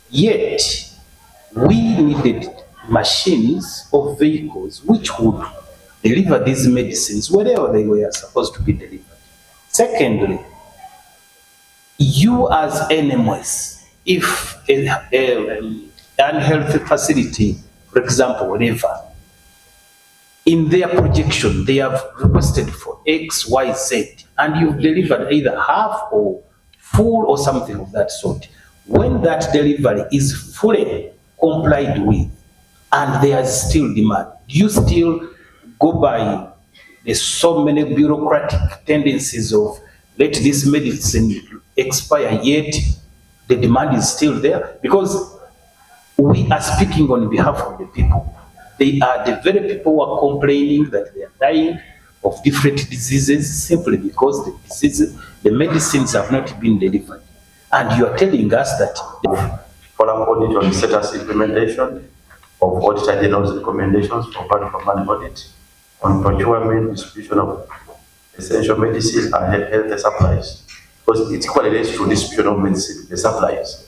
Yet, we needed machines or vehicles which would deliver these medicines wherever they were supposed to be delivered. Secondly, you as NMS, if an health facility, for example, whatever, in their projection, they have requested for X, Y, Z, and you've delivered either half or full or something of that sort. When that delivery is fully complied with and there is still demand, do you still go by the so many bureaucratic tendencies of let this medicine expire, yet the demand is still there? Because we are speaking on behalf of the people. They are the very people who are complaining that they are dying of different diseases simply because the medicines have not been delivered. And you are telling us that follow-up audit on status implementation of Auditor General's recommendations for value for money audit on procurement, distribution of essential medicine and health supplies, because it equally relates to distribution of medicine, the supplies.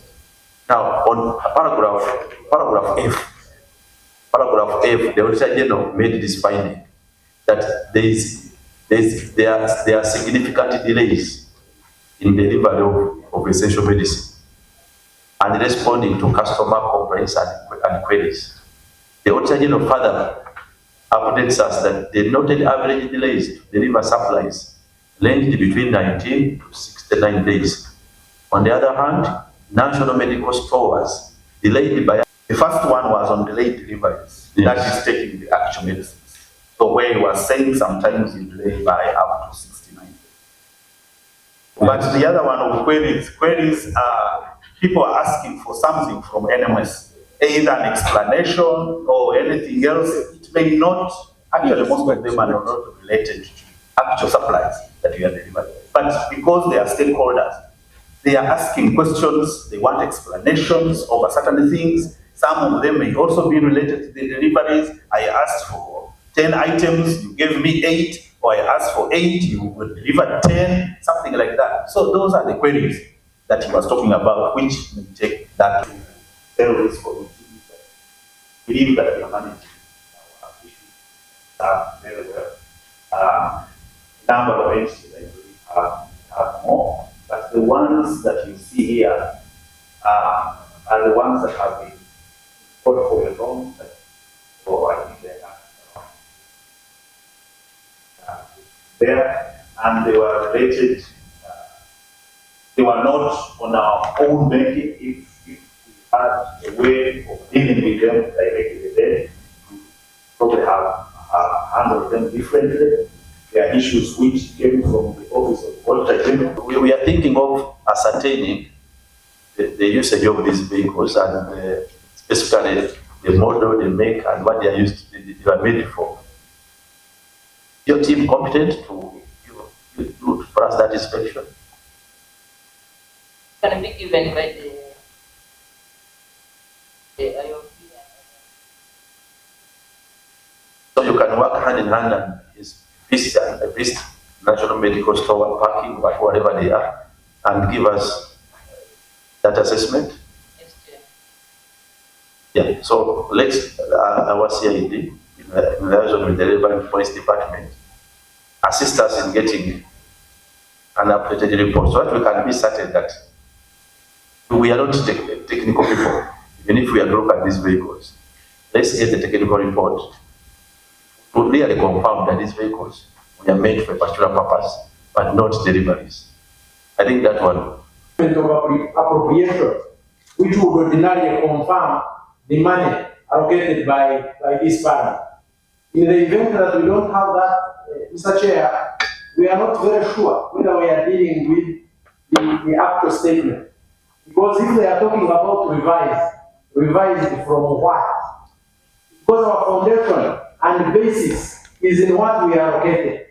Now, on paragraph F, the Auditor General made this finding that there are significant delays in delivery of essential medicine and responding to customer complaints and queries. The Auditor General further updates us that the noted average delays to deliver supplies ranged between 19 to 69 days. On the other hand, national medical stores delayed by... The first one was on delayed deliveries. Yes. That is taking the actual medicines. So where he was saying sometimes you delay by up to 69 days. But the other one of queries are people are asking for something from NMS, either an explanation or anything else. It may not, actually most of them are not related to actual supplies that we are delivering. But because they are stakeholders, they are asking questions, they want explanations over certain things. Some of them may also be related to the deliveries. I asked for 10 items, you gave me 8, or I asked for 8, you will deliver 10, something like that. So those are the queries that he was talking about, which may take that to tell this for me. Believe that we are managing our issues very well. Number of entities, I believe, have more, but the ones that you see here are the ones that have been fought for a long time. So I think they are there, and they were related. They were not on our own making. If we had a way of dealing with them directly, then we probably have handled them differently. There are issues which came from the office of Auditor General. We are thinking of ascertaining the usage of these vehicles and specifically the model, the make, and what they are used to, they are made for. Your team competent to do for us that inspection? Can be given by the IOP. So you can work hand in hand and visit national medical store parking, whatever they are, and give us that assessment. Yeah, so let's, our CID, in relation with the relevant police department, assist us in getting an updated report so that we can be certain that we are not technical people, even if we are looking at these vehicles. Let's get the technical report to really confirm that these vehicles were made for a particular purpose, but not deliveries. I think that one. Appropriation, which would ordinarily confirm the money allocated by this fund. In the event that we don't have that, Mr. Chair, we are not very sure whether we are dealing with the actual statement. Because if they are talking about revised from what? Because our foundation and basis is in what we are allocated.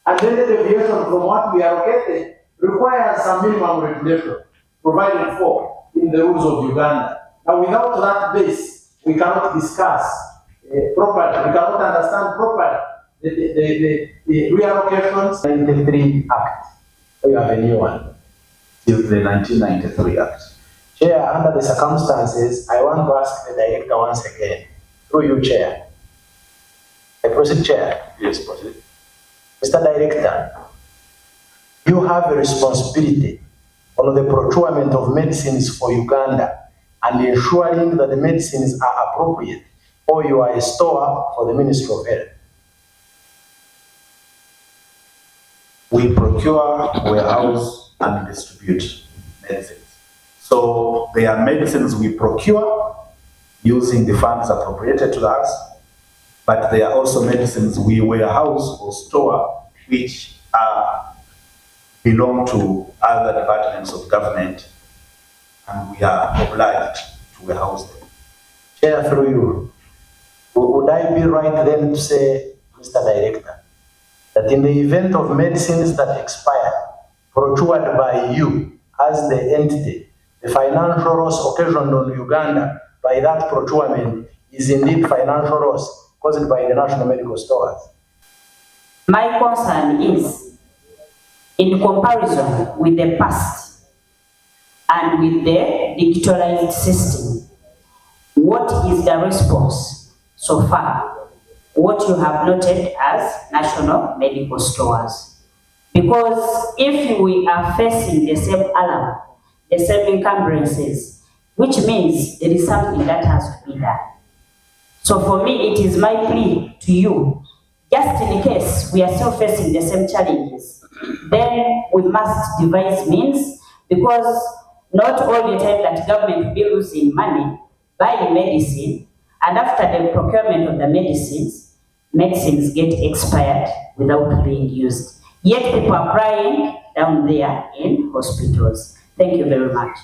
And then the deviation from what we are allocated requires some minimum regulation provided for in the rules of Uganda. Now, without that base, we cannot discuss properly, we cannot understand properly the reallocations. 1993 Act. We have a new one. It's the 1993 Act. Chair, under the circumstances, I want to ask the director once again, through you, Chair. I proceed, Chair. Yes, proceed. Mr. Director, you have a responsibility on the procurement of medicines for Uganda and ensuring that the medicines are appropriate, or you are a store for the Ministry of Health. We procure, warehouse, and distribute medicines. So there are medicines we procure using the funds appropriated to us, but there are also medicines we warehouse or store which belong to other departments of government, and we are obliged to warehouse them. Chair, through you, would I be right then to say, Mr. Director, that in the event of medicines that expire, procured by you as the entity, the financial loss occasioned on Uganda by that procurement is indeed financial loss caused by the national medical stores? My concern is, in comparison with the past and with the digitalized system, what is the response so far? What you have noted as national medical stores? Because if we are facing the same alarm, the same encumbrances, which means there is something that has to be done. So for me, it is my plea to you, just in case we are still facing the same challenges, then we must devise means, because not all the time that government will be losing money buying medicine, and after the procurement of the medicines get expired without being used. Yet people are crying down there in hospitals. Thank you very much.